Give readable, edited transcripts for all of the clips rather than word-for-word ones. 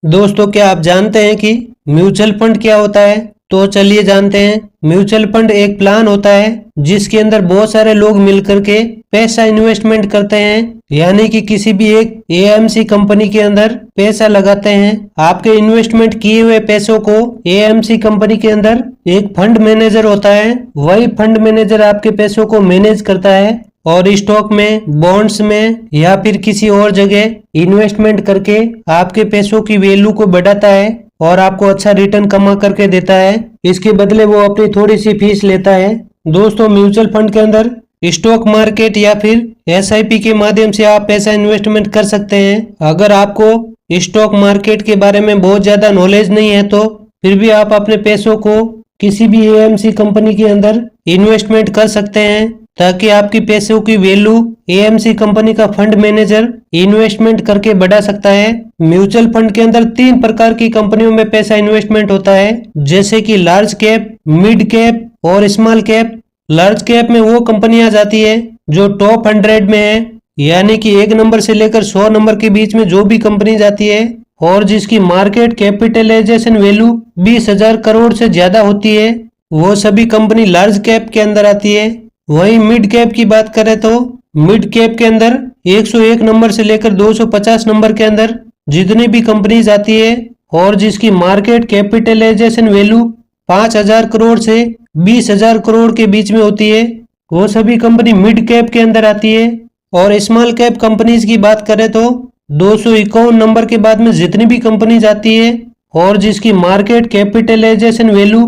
दोस्तों, क्या आप जानते हैं कि म्यूचुअल फंड क्या होता है? तो चलिए जानते हैं। म्यूचुअल फंड एक प्लान होता है जिसके अंदर बहुत सारे लोग मिलकर के पैसा इन्वेस्टमेंट करते हैं, यानी कि किसी भी एक एएमसी कंपनी के अंदर पैसा लगाते हैं। आपके इन्वेस्टमेंट किए हुए पैसों को एएमसी कंपनी के अंदर एक फंड मैनेजर होता है, वही फंड मैनेजर आपके पैसों को मैनेज करता है और स्टॉक में, बॉन्ड्स में या फिर किसी और जगह इन्वेस्टमेंट करके आपके पैसों की वैल्यू को बढ़ाता है और आपको अच्छा रिटर्न कमा करके देता है। इसके बदले वो अपनी थोड़ी सी फीस लेता है। दोस्तों, म्यूचुअल फंड के अंदर स्टॉक मार्केट या फिर एसआईपी के माध्यम से आप पैसा इन्वेस्टमेंट कर सकते हैं। अगर आपको स्टॉक मार्केट के बारे में बहुत ज्यादा नॉलेज नहीं है तो फिर भी आप अपने पैसों को किसी भी एएमसी कंपनी के अंदर इन्वेस्टमेंट कर सकते हैं, ताकि आपकी पैसों की वैल्यू एएमसी कंपनी का फंड मैनेजर इन्वेस्टमेंट करके बढ़ा सकता है। म्यूचुअल फंड के अंदर 3 प्रकार की कंपनियों में पैसा इन्वेस्टमेंट होता है, जैसे कि लार्ज कैप, मिड कैप और स्मॉल कैप। लार्ज कैप में वो कंपनियां जाती है जो टॉप 100 में है, यानी कि 1 नंबर से लेकर 100 नंबर के बीच में जो भी कंपनी जाती है और जिसकी मार्केट कैपिटलाइजेशन वैल्यू 20,000 करोड़ से ज्यादा होती है, वो सभी कंपनी लार्ज कैप के अंदर आती है। वहीं मिड कैप की बात करें तो मिड कैप के अंदर 101 नंबर से लेकर 250 नंबर के अंदर जितनी भी कंपनीज आती है और जिसकी मार्केट कैपिटलाइजेशन वैल्यू 5,000 करोड़ से 20,000 करोड़ के बीच में होती है, वो सभी कंपनी मिड कैप के अंदर आती है। और स्मॉल कैप कंपनीज की बात करें तो 251 नंबर के बाद में जितनी भी कंपनीज आती है और जिसकी मार्केट कैपिटलाइजेशन वैल्यू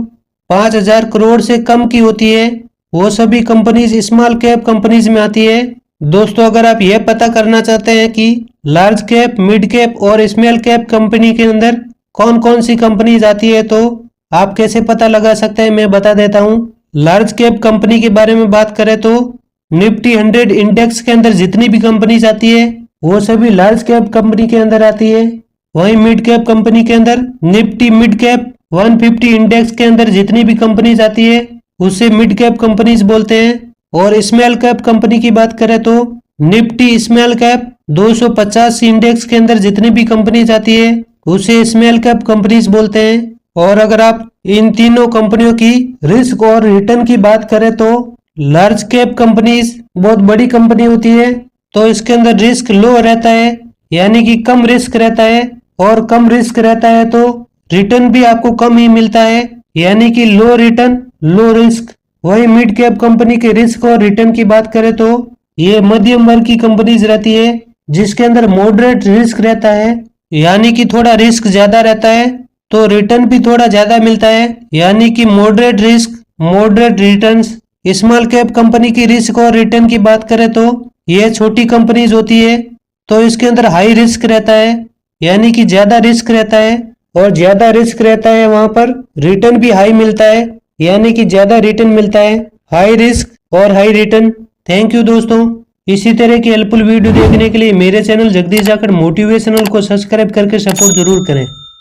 5,000 करोड़ से कम की होती है, वो सभी कंपनीज स्मॉल कैप कंपनीज में आती है। दोस्तों, अगर आप यह पता करना चाहते हैं कि लार्ज कैप, मिड कैप और स्मॉल कैप कंपनी के अंदर कौन कौन सी कंपनीज आती है, तो आप कैसे पता लगा सकते हैं, मैं बता देता हूँ। लार्ज कैप कंपनी के बारे में बात करें तो निफ्टी 100 इंडेक्स के अंदर जितनी भी कंपनीज आती है वो सभी लार्ज कैप कंपनी के अंदर आती है। वहीं मिड कैप कंपनी के अंदर निफ्टी मिड कैप 150 इंडेक्स के अंदर जितनी भी कंपनीज आती है उसे मिड कैप कंपनीज बोलते हैं। और स्मॉल कैप कंपनी की बात करें तो निफ्टी स्मॉल कैप 250 इंडेक्स के अंदर जितनी भी कंपनीज आती है उसे स्मॉल कैप कंपनीज बोलते हैं। और अगर आप इन तीनों कंपनियों की रिस्क और रिटर्न की बात करें तो लार्ज कैप कंपनीज बहुत बड़ी कंपनी होती है, तो इसके अंदर रिस्क लो रहता है, यानी कि कम रिस्क रहता है। और कम रिस्क रहता है तो रिटर्न भी आपको कम ही मिलता है, यानी कि लो रिटर्न लो रिस्क। वही मिड कैप कंपनी के रिस्क और रिटर्न की बात करें तो ये मध्यम वर्ग की कंपनीज रहती है, जिसके अंदर मॉडरेट रिस्क रहता है, यानी कि थोड़ा रिस्क ज्यादा रहता है तो रिटर्न भी थोड़ा ज्यादा मिलता है, यानी कि moderate risk moderate returns. Small cap company की रिस्क और रिटर्न की बात करें तो ये छोटी कंपनीज होती है, तो इसके अंदर हाई रिस्क रहता है, यानी कि ज्यादा रिस्क रहता है। और ज्यादा रिस्क रहता है वहां पर रिटर्न भी हाई मिलता है, यानी कि ज्यादा रिटर्न मिलता है। हाई रिस्क और हाई रिटर्न। थैंक यू दोस्तों। इसी तरह की हेल्पफुल वीडियो देखने के लिए मेरे चैनल जगदीश जाखड़ मोटिवेशनल को सब्सक्राइब करके सपोर्ट जरूर करें।